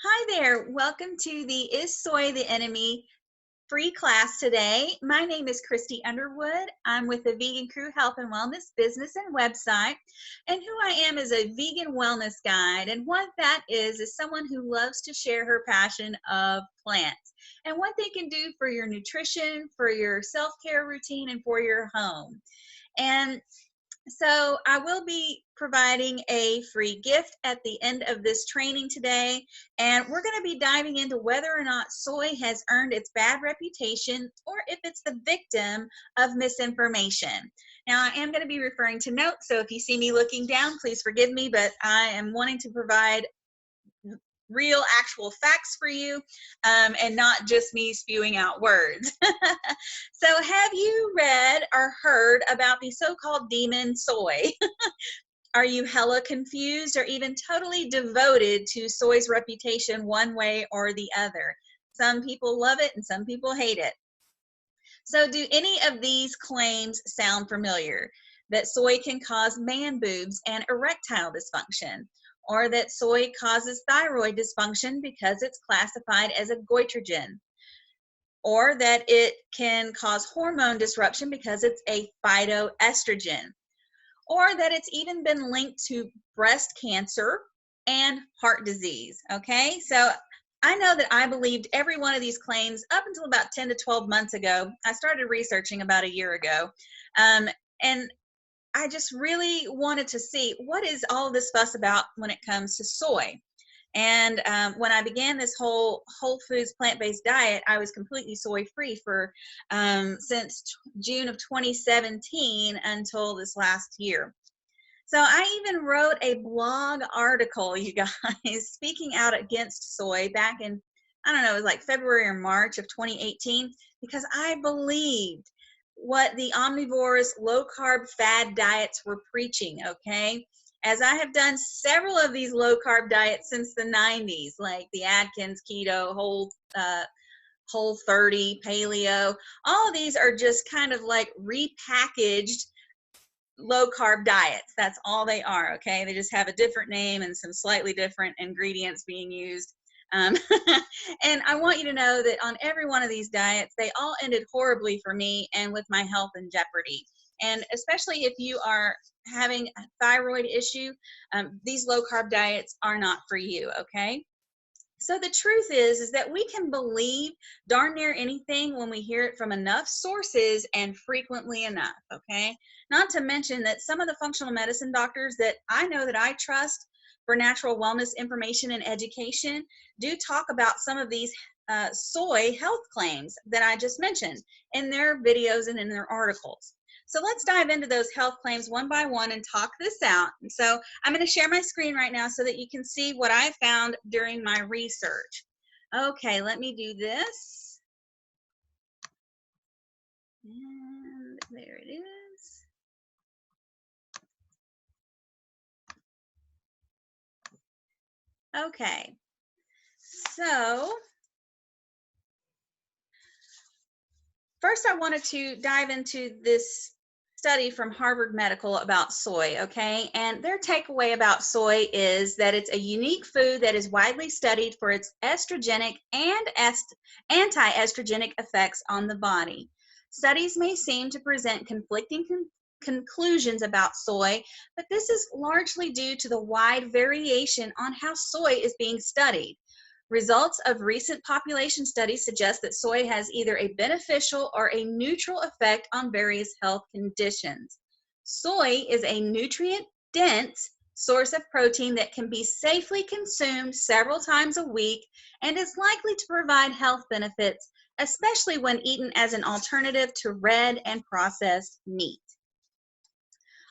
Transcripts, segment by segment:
Hi there. Welcome to the Is Soy the Enemy free class today. My name is Christy Underwood. I'm with the Vegan Crew Health and Wellness business and website. And who I am is a vegan wellness guide. And what that is someone who loves to share her passion of plants and what they can do for your nutrition, for your self-care routine, and for your home. And so I will be providing a free gift at the end of this training today, and we're going to be diving into whether or not soy has earned its bad reputation or if it's the victim of misinformation. Now, I am going to be referring to notes, so if you see me looking down, please forgive me, but I am wanting to provide real actual facts for you, and not just me spewing out words. So have you read or heard about the so-called demon soy? Are you hella confused or even totally devoted to soy's reputation one way or the other? Some people love it and some people hate it. So do any of these claims sound familiar? That soy can cause man boobs and erectile dysfunction, or that soy causes thyroid dysfunction because it's classified as a goitrogen, or that it can cause hormone disruption because it's a phytoestrogen, or that it's even been linked to breast cancer and heart disease. Okay, so I know that I believed every one of these claims up until about 10 to 12 months ago. I started researching about a year ago, and I just really wanted to see what is all this fuss about when it comes to soy. And when I began this whole foods plant-based diet, I was completely soy-free for since June of 2017 until this last year. So I even wrote a blog article, you guys, speaking out against soy back in, I don't know, it was like February or March of 2018, because I believed what the omnivorous low-carb fad diets were preaching, okay? As I have done several of these low-carb diets since the 90s, like the Atkins, keto, whole 30, paleo, all of these are just kind of like repackaged low carb diets. That's all they are. Okay, they just have a different name and some slightly different ingredients being used. And I want you to know that on every one of these diets, they all ended horribly for me and with my health in jeopardy. And especially if you are having a thyroid issue, these low carb diets are not for you. Okay. So the truth is that we can believe darn near anything when we hear it from enough sources and frequently enough, okay? Not to mention that some of the functional medicine doctors that I know that I trust for natural wellness information and education do talk about some of these soy health claims that I just mentioned in their videos and in their articles. So let's dive into those health claims one by one and talk this out. And so I'm going to share my screen right now so that you can see what I found during my research. Okay, let me do this. And there it is. Okay, so first I wanted to dive into this study from Harvard Medical about soy, okay? And their takeaway about soy is that it's a unique food that is widely studied for its estrogenic and anti-estrogenic effects on the body. Studies may seem to present conflicting conclusions about soy, but this is largely due to the wide variation on how soy is being studied. Results of recent population studies suggest that soy has either a beneficial or a neutral effect on various health conditions. Soy is a nutrient-dense source of protein that can be safely consumed several times a week and is likely to provide health benefits, especially when eaten as an alternative to red and processed meat.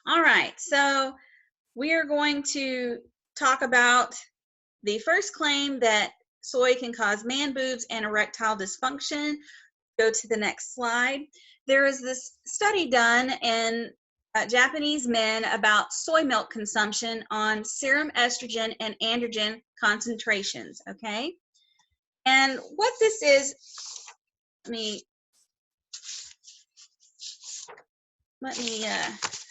All right, so we are going to talk about the first claim, that soy can cause man boobs and erectile dysfunction. Go to the next slide. There is this study done in Japanese men about soy milk consumption on serum estrogen and androgen concentrations, okay? And what this is, let me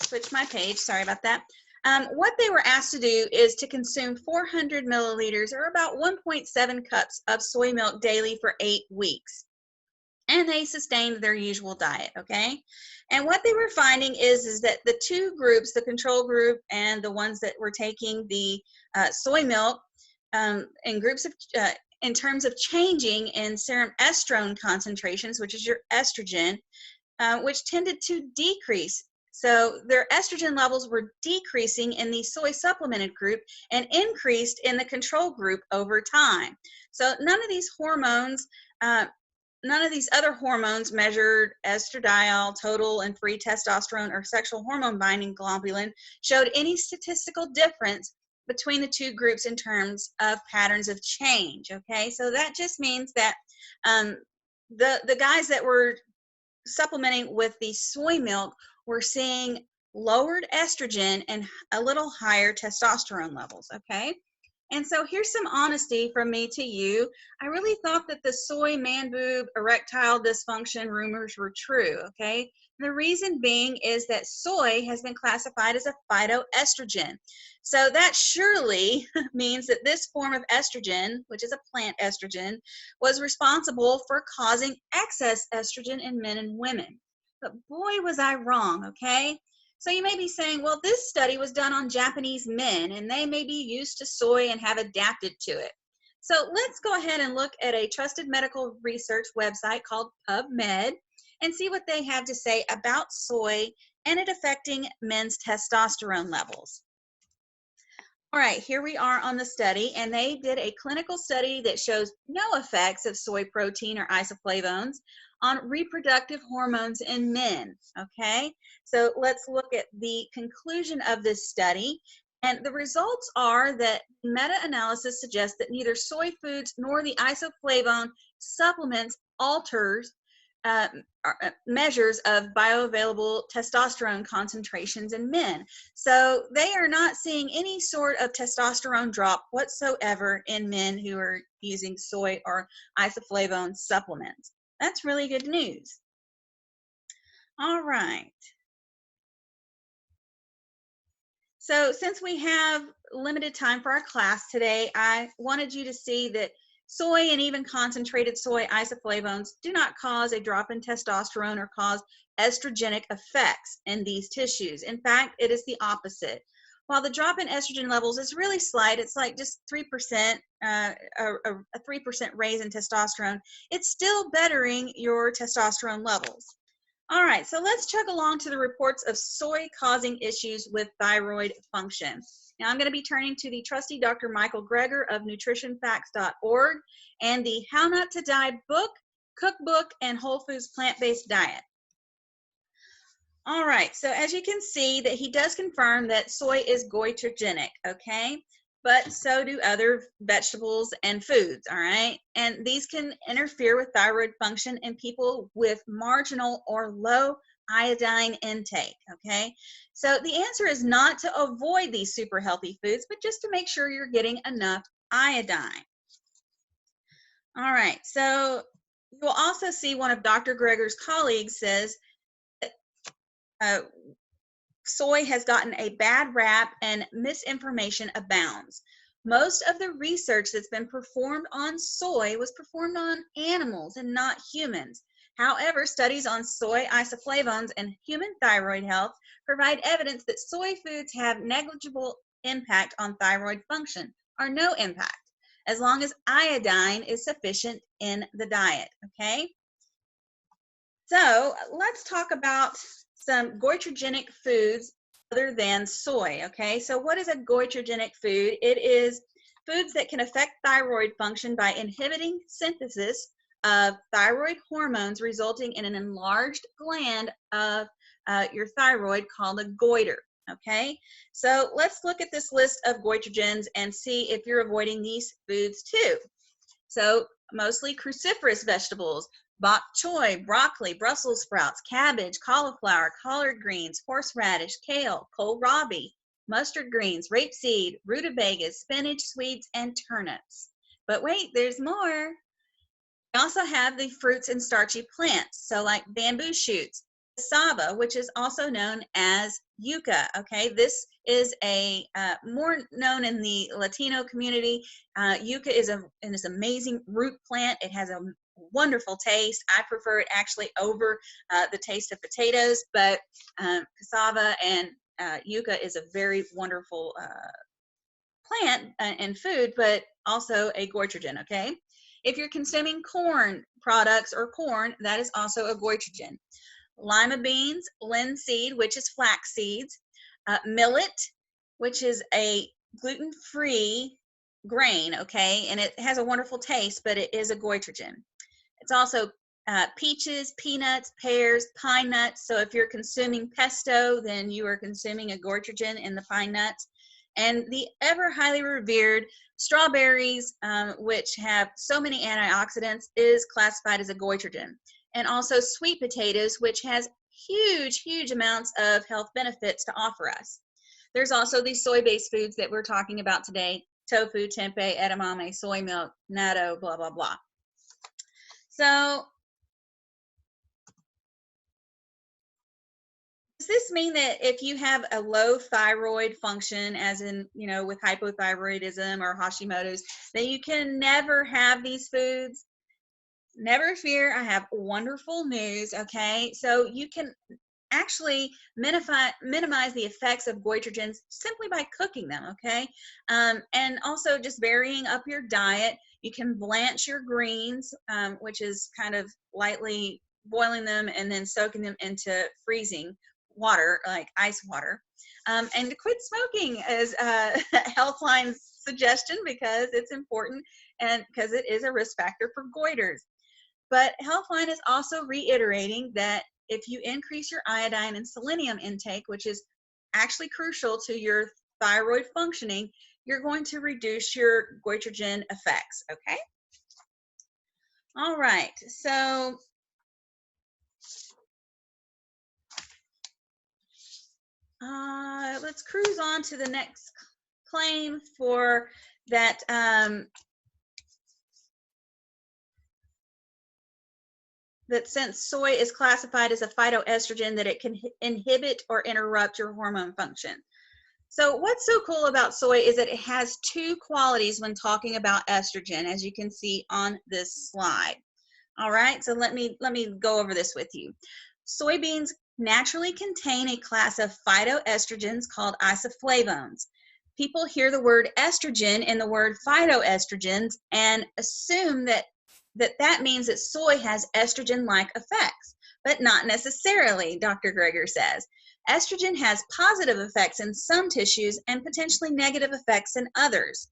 switch my page, sorry about that. What they were asked to do is to consume 400 milliliters, or about 1.7 cups of soy milk daily for 8 weeks. And they sustained their usual diet, okay? And what they were finding is that the two groups, the control group and the ones that were taking the soy milk, in groups of, in terms of changing in serum estrone concentrations, which is your estrogen, which tended to decrease. So their estrogen levels were decreasing in the soy supplemented group and increased in the control group over time. So none of these hormones, none of these other hormones measured estradiol, total and free testosterone, or sexual hormone binding globulin showed any statistical difference between the two groups in terms of patterns of change, okay? So that just means that the guys that were supplementing with the soy milk were seeing lowered estrogen and a little higher testosterone levels, okay? And so here's some honesty from me to you. I really thought that the soy man boob erectile dysfunction rumors were true, okay? The reason being is that soy has been classified as a phytoestrogen. So that surely means that this form of estrogen, which is a plant estrogen, was responsible for causing excess estrogen in men and women. But boy, was I wrong, okay? So you may be saying, well, this study was done on Japanese men and they may be used to soy and have adapted to it. So let's go ahead and look at a trusted medical research website called PubMed and see what they have to say about soy and it affecting men's testosterone levels. All right, here we are on the study, and they did a clinical study that shows no effects of soy protein or isoflavones on reproductive hormones in men, okay? So let's look at the conclusion of this study, and the results are that meta-analysis suggests that neither soy foods nor the isoflavone supplements alters measures of bioavailable testosterone concentrations in men. So they are not seeing any sort of testosterone drop whatsoever in men who are using soy or isoflavone supplements. That's really good news. All right. So since we have limited time for our class today, I wanted you to see that soy and even concentrated soy isoflavones do not cause a drop in testosterone or cause estrogenic effects in these tissues. In fact, it is the opposite. While the drop in estrogen levels is really slight, it's like just 3%, a 3% raise in testosterone, it's still bettering your testosterone levels. All right, so let's chug along to the reports of soy causing issues with thyroid function. Now I'm going to be turning to the trusty Dr. Michael Greger of nutritionfacts.org and the How Not to Die book, cookbook, and whole foods plant-based diet. All right, so as you can see that he does confirm that soy is goitrogenic, okay? But so do other vegetables and foods, all right? And these can interfere with thyroid function in people with marginal or low iodine intake, okay? So the answer is not to avoid these super healthy foods, but just to make sure you're getting enough iodine. All right, so you'll also see one of Dr. Greger's colleagues says that soy has gotten a bad rap and misinformation abounds. Most of the research that's been performed on soy was performed on animals and not humans. However, studies on soy isoflavones and human thyroid health provide evidence that soy foods have negligible impact on thyroid function, or no impact, as long as iodine is sufficient in the diet, okay? So let's talk about some goitrogenic foods other than soy, okay? So what is a goitrogenic food? It is foods that can affect thyroid function by inhibiting synthesis of thyroid hormones, resulting in an enlarged gland of your thyroid called a goiter, okay? So let's look at this list of goitrogens and see if you're avoiding these foods too. So mostly cruciferous vegetables: bok choy, broccoli, Brussels sprouts, cabbage, cauliflower, collard greens, horseradish, kale, kohlrabi, mustard greens, rapeseed, rutabagas, spinach, sweets, and turnips. But wait, there's more. We also have the fruits and starchy plants, so like bamboo shoots, cassava, which is also known as yuca. Okay, this is a more known in the Latino community. Yuca is this amazing root plant. It has a wonderful taste. I prefer it actually over the taste of potatoes, but cassava and yuca is a very wonderful plant and food, but also a goitrogen. Okay, if you're consuming corn products or corn, that is also a goitrogen. Lima beans, linseed, which is flax seeds, millet, which is a gluten-free grain, okay, and it has a wonderful taste, but it is a goitrogen. It's also peaches, peanuts, pears, pine nuts. So if you're consuming pesto, then you are consuming a goitrogen in the pine nuts. And the ever highly revered strawberries, which have so many antioxidants, is classified as a goitrogen. And also sweet potatoes, which has huge amounts of health benefits to offer us. There's also these soy-based foods that we're talking about today: tofu, tempeh, edamame, soy milk, natto, blah, blah, blah. So does this mean that if you have a low thyroid function, as in, with hypothyroidism or Hashimoto's, that you can never have these foods? Never fear, I have wonderful news, okay? So you can actually minimize the effects of goitrogens simply by cooking them, okay? And also just varying up your diet. You can blanch your greens, which is kind of lightly boiling them and then soaking them into freezing water, like ice water. And to quit smoking is Healthline's suggestion, because it's important and because it is a risk factor for goiters. But Healthline is also reiterating that if you increase your iodine and selenium intake, which is actually crucial to your thyroid functioning, you're going to reduce your goitrogen effects, okay? All right, so let's cruise on to the next claim for that that since soy is classified as a phytoestrogen, that it can inhibit or interrupt your hormone function. So what's so cool about soy is that it has two qualities when talking about estrogen, as you can see on this slide. All right, so let me go over this with you. Soybeans naturally contain a class of phytoestrogens called isoflavones. People hear the word estrogen in the word phytoestrogens and assume that means that soy has estrogen-like effects, but not necessarily, Dr. Greger says. Estrogen has positive effects in some tissues and potentially negative effects in others.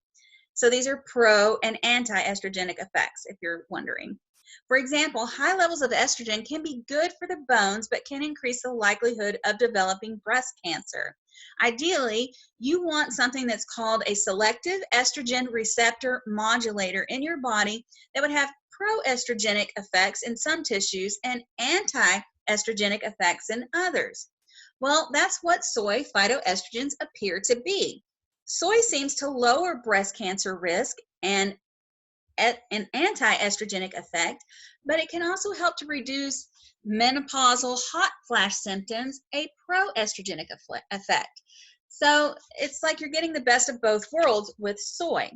So these are pro and anti-estrogenic effects, if you're wondering. For example, high levels of estrogen can be good for the bones, but can increase the likelihood of developing breast cancer. Ideally, you want something that's called a selective estrogen receptor modulator in your body that would have pro-estrogenic effects in some tissues and anti-estrogenic effects in others. Well, that's what soy phytoestrogens appear to be. Soy seems to lower breast cancer risk and an anti-estrogenic effect, but it can also help to reduce menopausal hot flash symptoms, a pro-estrogenic effect. So it's like you're getting the best of both worlds with soy.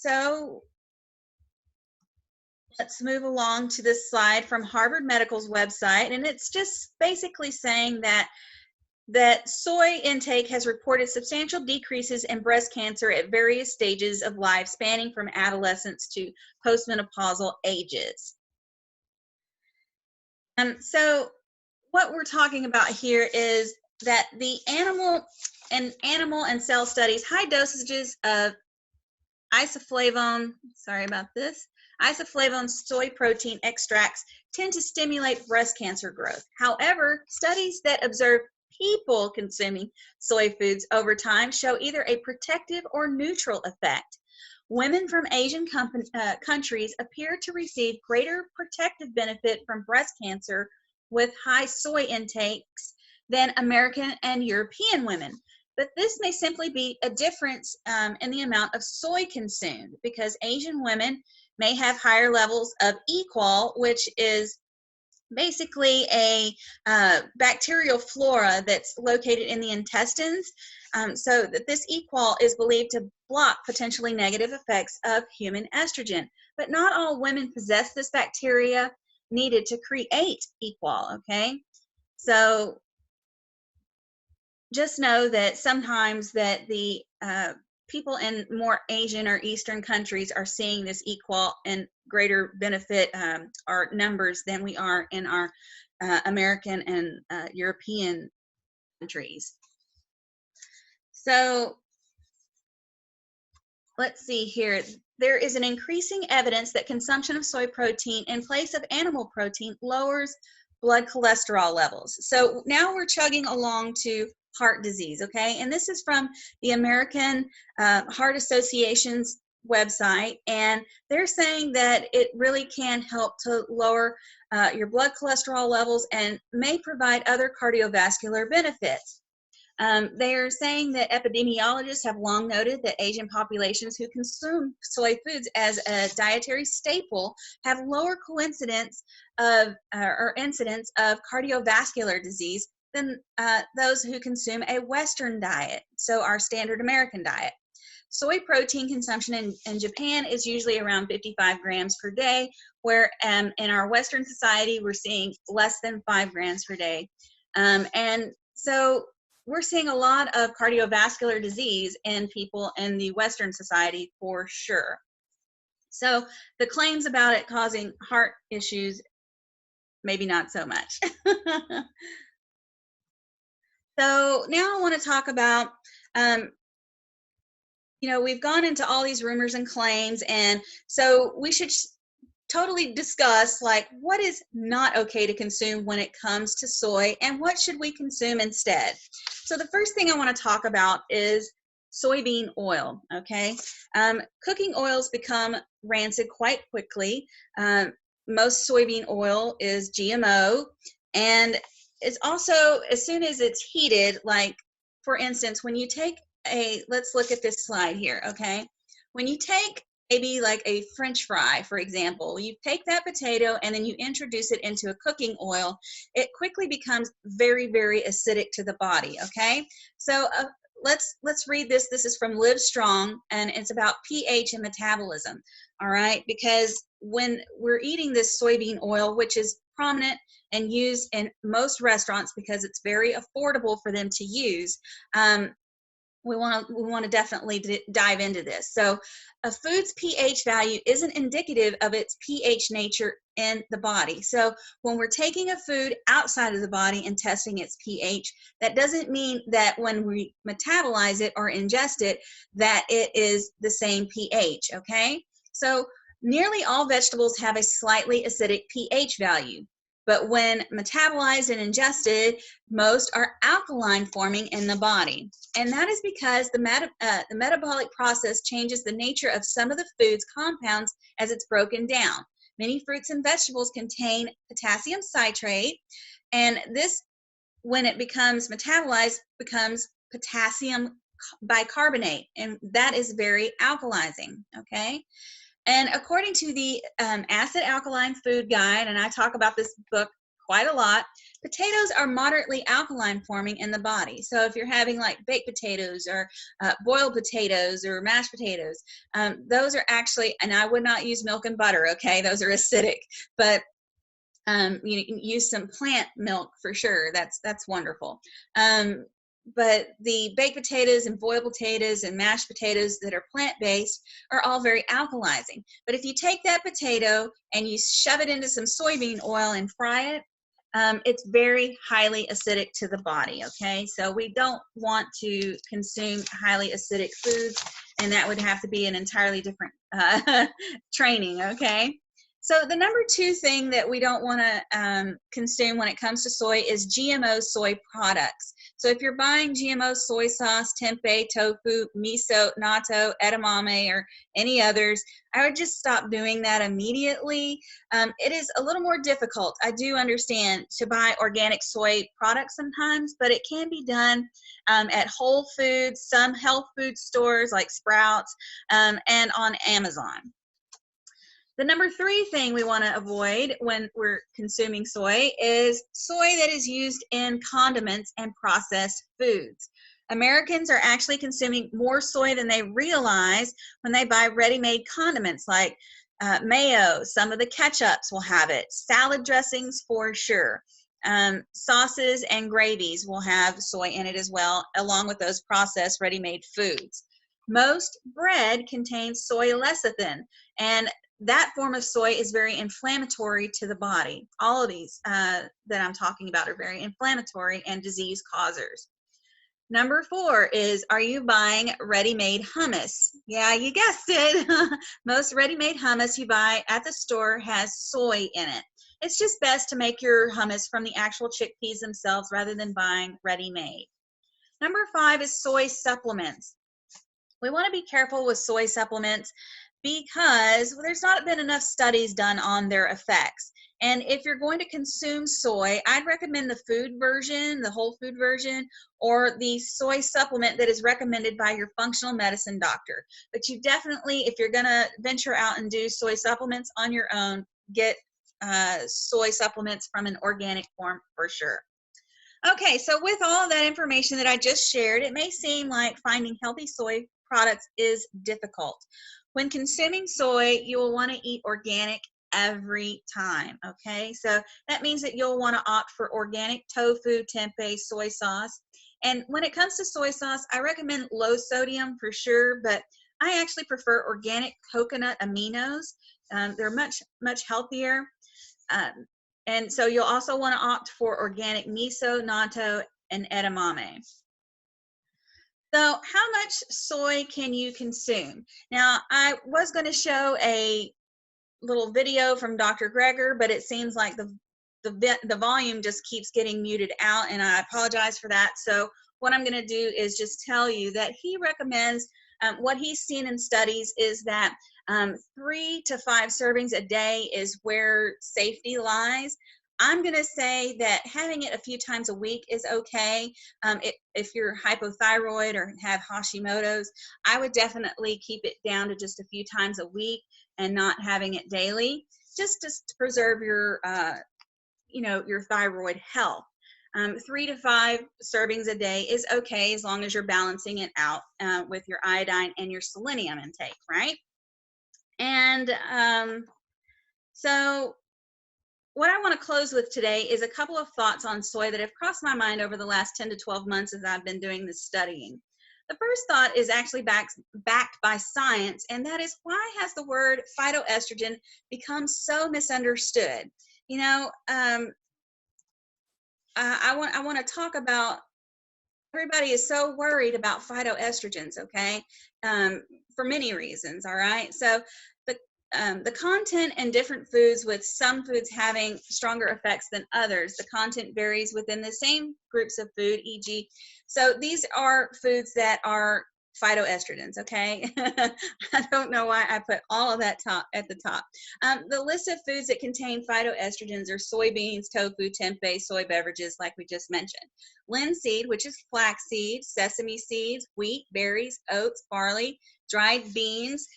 So let's move along to this slide from Harvard Medical's website, and it's just basically saying that soy intake has reported substantial decreases in breast cancer at various stages of life, spanning from adolescence to postmenopausal ages. So what we're talking about here is that the animal and cell studies, high dosages of isoflavone soy protein extracts tend to stimulate breast cancer growth. However, studies that observe people consuming soy foods over time show either a protective or neutral effect. Women from Asian countries appear to receive greater protective benefit from breast cancer with high soy intakes than American and European women. But this may simply be a difference in the amount of soy consumed, because Asian women may have higher levels of equal, which is basically a bacterial flora that's located in the intestines, so that this equal is believed to block potentially negative effects of human estrogen. But not all women possess this bacteria needed to create equal, okay? So just know that sometimes that the people in more Asian or Eastern countries are seeing this equal and greater benefit or numbers than we are in our American and European countries. So let's see here. There is an increasing evidence that consumption of soy protein in place of animal protein lowers blood cholesterol levels. So now we're chugging along to heart disease, okay? And this is from the American Heart Association's website, and they're saying that it really can help to lower your blood cholesterol levels and may provide other cardiovascular benefits. They are saying that epidemiologists have long noted that Asian populations who consume soy foods as a dietary staple have lower coincidence of or incidence of cardiovascular disease than those who consume a Western diet, so our standard American diet. Soy protein consumption in Japan is usually around 55 grams per day, where in our Western society, we're seeing less than 5 grams per day. And so we're seeing a lot of cardiovascular disease in people in the Western society for sure. So the claims about it causing heart issues, maybe not so much. So now I want to talk about, we've gone into all these rumors and claims, and so we should totally discuss like what is not okay to consume when it comes to soy and what should we consume instead. So the first thing I want to talk about is soybean oil, okay? Cooking oils become rancid quite quickly. Most soybean oil is GMO, and it's also, as soon as it's heated, like for instance, when you take let's look at this slide here, okay? When you take maybe like a French fry, for example, you take that potato and then you introduce it into a cooking oil, it quickly becomes very, very acidic to the body, okay? So let's read this. This is from Live Strong, and it's about pH and metabolism, all right? Because when we're eating this soybean oil, which is prominent and used in most restaurants because it's very affordable for them to use, we want to definitely dive into this. So a food's pH value isn't indicative of its pH nature in the body. So when we're taking a food outside of the body and testing its pH, that doesn't mean that when we metabolize it or ingest it, that it is the same pH, okay? So nearly all vegetables have a slightly acidic pH value. But when metabolized and ingested, most are alkaline forming in the body. And that is because the metabolic process changes the nature of some of the food's compounds as it's broken down. Many fruits and vegetables contain potassium citrate, and this, when it becomes metabolized, becomes potassium bicarbonate, and that is very alkalizing, okay? And according to the Acid Alkaline Food Guide, and I talk about this book quite a lot, potatoes are moderately alkaline forming in the body. So if you're having like baked potatoes or boiled potatoes or mashed potatoes, those are actually, and I would not use milk and butter, okay? Those are acidic, but you can use some plant milk for sure. That's wonderful. But the baked potatoes and boiled potatoes and mashed potatoes that are plant-based are all very alkalizing. But if you take that potato and you shove it into some soybean oil and fry it, it's very highly acidic to the body, okay? So we don't want to consume highly acidic foods, and that would have to be an entirely different training, okay? So the number 2 thing that we don't want to consume when it comes to soy is GMO soy products. So if you're buying GMO soy sauce, tempeh, tofu, miso, natto, edamame, or any others, I would just stop doing that immediately. It is a little more difficult, I do understand, to buy organic soy products sometimes, but it can be done at Whole Foods, some health food stores like Sprouts, and on Amazon. The number 3 thing we want to avoid when we're consuming soy is soy that is used in condiments and processed foods. Americans are actually consuming more soy than they realize when they buy ready-made condiments like mayo. Some of the ketchups will have it. Salad dressings for sure. Sauces and gravies will have soy in it as well, along with those processed ready-made foods. Most bread contains soy lecithin, and that form of soy is very inflammatory to the body. All of these that I'm talking about are very inflammatory and disease causers. Number 4 is, are you buying ready-made hummus? Yeah, you guessed it. Most ready-made hummus you buy at the store has soy in it. It's just best to make your hummus from the actual chickpeas themselves rather than buying ready-made. Number 5 is soy supplements. We want to be careful with soy supplements because there's not been enough studies done on their effects. And if you're going to consume soy, I'd recommend the food version, the whole food version, or the soy supplement that is recommended by your functional medicine doctor. But you definitely, if you're going to venture out and do soy supplements on your own, get soy supplements from an organic form for sure. Okay, so with all of that information that I just shared, it may seem like finding healthy soy products is difficult. When consuming soy, you will want to eat organic every time, okay? So that means that you'll want to opt for organic tofu, tempeh, soy sauce. And when it comes to soy sauce, I recommend low sodium for sure, but I actually prefer organic coconut aminos. They're much healthier. And so you'll also want to opt for organic miso, natto, and edamame. So how much soy can you consume? Now, I was going to show a little video from Dr. Greger, but it seems like the volume just keeps getting muted out, and I apologize for that. So what I'm going to do is just tell you that he recommends, what he's seen in studies is that 3 to 5 servings a day is where safety lies. I'm going to say that having it a few times a week is okay. If you're hypothyroid or have Hashimoto's, I would definitely keep it down to just a few times a week and not having it daily, just to preserve your, your thyroid health. 3 to 5 servings a day is okay as long as you're balancing it out with your iodine and your selenium intake, right? And so what I want to close with today is a couple of thoughts on soy that have crossed my mind over the last 10 to 12 months as I've been doing this studying. The first thought is actually backed by science, and that is, why has the word phytoestrogen become so misunderstood? I want to talk about, everybody is so worried about phytoestrogens, okay, for many reasons, all right? So the content in different foods, with some foods having stronger effects than others, the content varies within the same groups of food, e.g., so these are foods that are phytoestrogens, okay? I don't know why I put all of that at the top. The list of foods that contain phytoestrogens are soybeans, tofu, tempeh, soy beverages, like we just mentioned. Linseed, which is flaxseed, sesame seeds, wheat, berries, oats, barley, dried beans,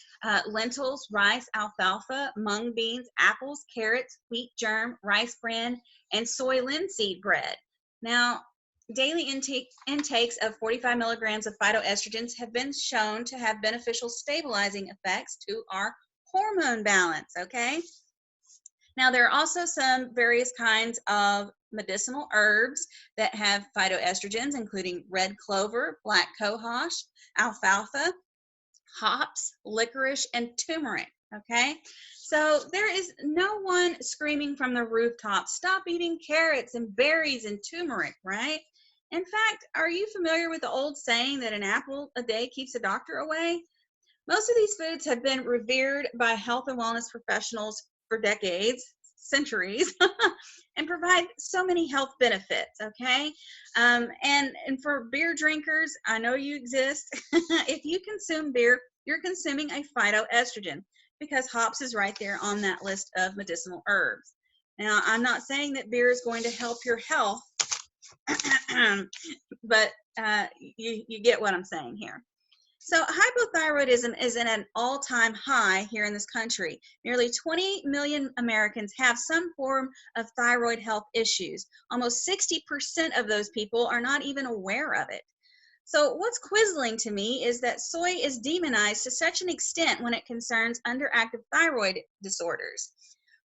lentils, rice, alfalfa, mung beans, apples, carrots, wheat germ, rice bran, and soy linseed bread. Now, daily intakes of 45 milligrams of phytoestrogens have been shown to have beneficial stabilizing effects to our hormone balance, okay? Now, there are also some various kinds of medicinal herbs that have phytoestrogens, including red clover, black cohosh, alfalfa, hops, licorice, and turmeric, okay? So there is no one screaming from the rooftop, stop eating carrots and berries and turmeric, right? In fact, are you familiar with the old saying that an apple a day keeps a doctor away? Most of these foods have been revered by health and wellness professionals for decades, centuries, and provide so many health benefits, okay? And for beer drinkers, I know you exist. If you consume beer, you're consuming a phytoestrogen, because hops is right there on that list of medicinal herbs. Now, I'm not saying that beer is going to help your health, but you get what I'm saying here. So hypothyroidism is at an all-time high here in this country. Nearly 20 million Americans have some form of thyroid health issues. Almost 60% of those people are not even aware of it. So what's quizzling to me is that soy is demonized to such an extent when it concerns underactive thyroid disorders,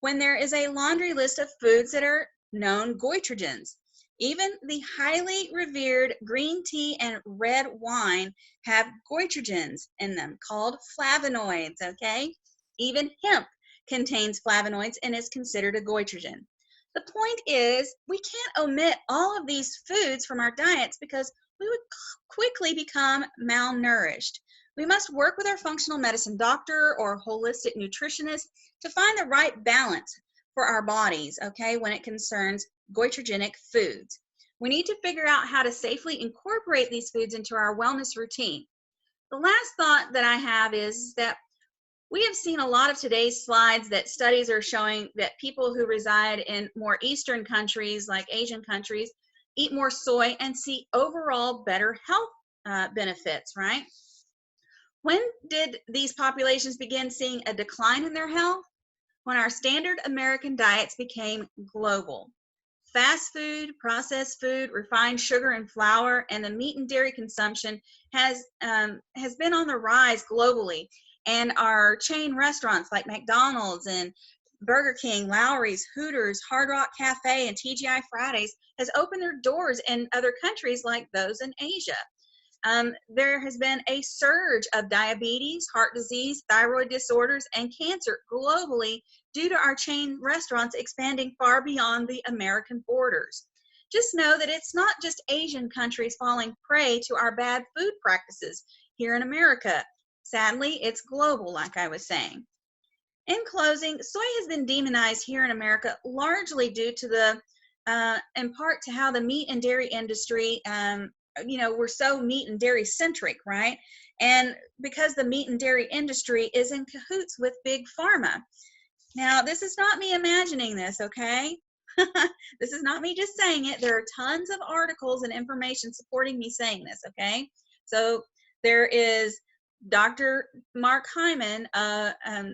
when there is a laundry list of foods that are known goitrogens. Even the highly revered green tea and red wine have goitrogens in them called flavonoids, okay? Even hemp contains flavonoids and is considered a goitrogen. The point is, we can't omit all of these foods from our diets because we would quickly become malnourished. We must work with our functional medicine doctor or holistic nutritionist to find the right balance for our bodies, okay, when it concerns goitrogenic foods. We need to figure out how to safely incorporate these foods into our wellness routine. The last thought that I have is that we have seen a lot of today's slides that studies are showing that people who reside in more Eastern countries, like Asian countries, eat more soy and see overall better health benefits, right? When did these populations begin seeing a decline in their health? When our standard American diets became global. Fast food, processed food, refined sugar and flour, and the meat and dairy consumption has been on the rise globally. And our chain restaurants like McDonald's and Burger King, Lowry's, Hooters, Hard Rock Cafe, and TGI Fridays has opened their doors in other countries like those in Asia. There has been a surge of diabetes, heart disease, thyroid disorders, and cancer globally due to our chain restaurants expanding far beyond the American borders. Just know that it's not just Asian countries falling prey to our bad food practices here in America. Sadly, it's global, like I was saying. In closing, soy has been demonized here in America largely due to in part to how the meat and dairy industry, we're so meat and dairy centric, right? And because the meat and dairy industry is in cahoots with big pharma. Now, this is not me imagining this, okay? This is not me just saying it. There are tons of articles and information supporting me saying this, okay? So there is Dr. Mark Hyman.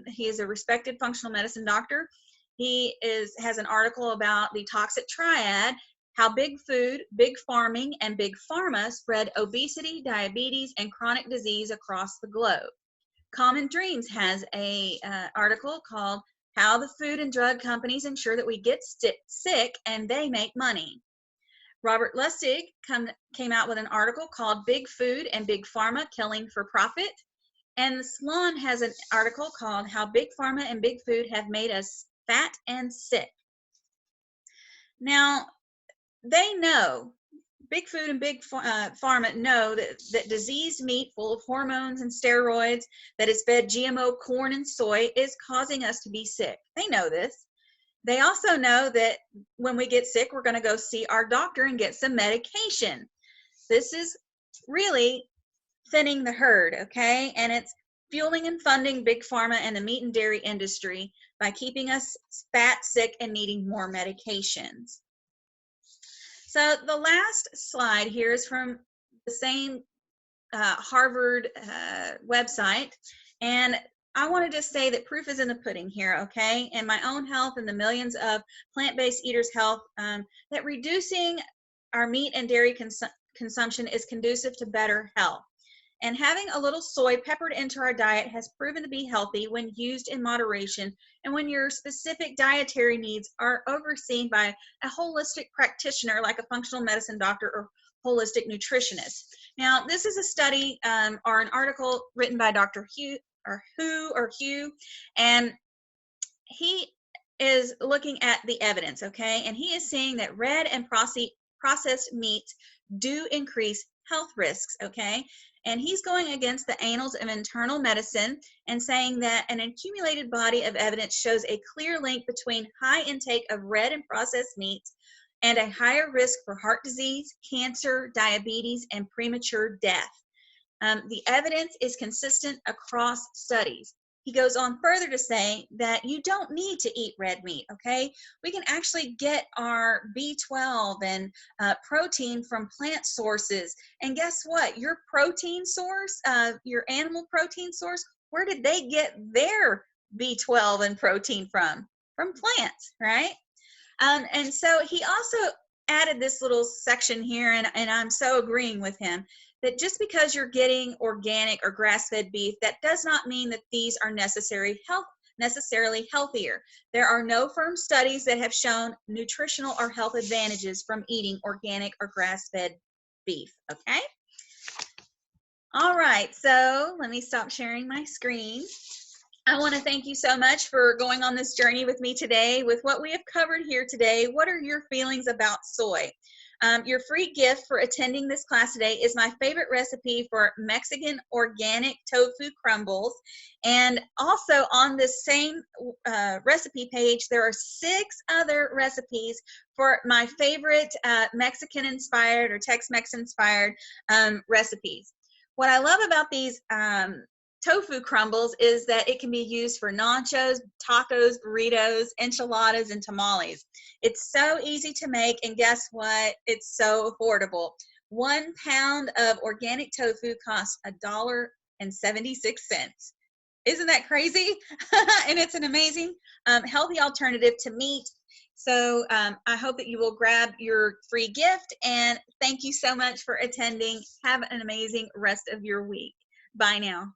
He is a respected functional medicine doctor. He has an article about the toxic triad, how big food, big farming, and big pharma spread obesity, diabetes, and chronic disease across the globe. Common Dreams has a article called How the Food and Drug Companies Ensure That We Get Sick and They Make Money. Robert Lustig came out with an article called Big Food and Big Pharma Killing for Profit. And Salon has an article called How Big Pharma and Big Food Have Made Us Fat and Sick. Now, they know, big food and big pharma know that diseased meat full of hormones and steroids that is fed GMO corn and soy is causing us to be sick. They know this. They also know that when we get sick, we're going to go see our doctor and get some medication. This is really thinning the herd, okay? And it's fueling and funding big pharma and the meat and dairy industry by keeping us fat, sick, and needing more medications. So the last slide here is from the same Harvard website, and I want to just say that proof is in the pudding here, okay? And my own health and the millions of plant-based eaters' health, that reducing our meat and dairy consumption is conducive to better health. And having a little soy peppered into our diet has proven to be healthy when used in moderation and when your specific dietary needs are overseen by a holistic practitioner like a functional medicine doctor or holistic nutritionist. Now, this is a study or an article written by Dr. Hugh, and he is looking at the evidence, okay? And he is saying that red and processed meats do increase health risks, okay? And he's going against the annals of internal medicine and saying that an accumulated body of evidence shows a clear link between high intake of red and processed meats and a higher risk for heart disease, cancer, diabetes, and premature death. The evidence is consistent across studies. he goes on further to say that you don't need to eat red meat, okay? We can actually get our B12 and protein from plant sources. And guess what? Your protein source, your animal protein source, where did they get their B12 and protein from? From plants, right? And so he also added this little section here, and I'm so agreeing with him, that just because you're getting organic or grass-fed beef, that does not mean that these are necessarily healthier. There are no firm studies that have shown nutritional or health advantages from eating organic or grass-fed beef, okay? All right, so let me stop sharing my screen. I want to thank you so much for going on this journey with me today. With what we have covered here today, what are your feelings about soy? Your free gift for attending this class today is my favorite recipe for Mexican organic tofu crumbles. And also on this same recipe page, there are 6 other recipes for my favorite Mexican-inspired or Tex-Mex inspired recipes. What I love about these tofu crumbles is that it can be used for nachos, tacos, burritos, enchiladas, and tamales. It's so easy to make, and guess what? It's so affordable. 1 pound of organic tofu costs $1.76. Isn't that crazy? And it's an amazing, healthy alternative to meat. So I hope that you will grab your free gift, and thank you so much for attending. Have an amazing rest of your week. Bye now.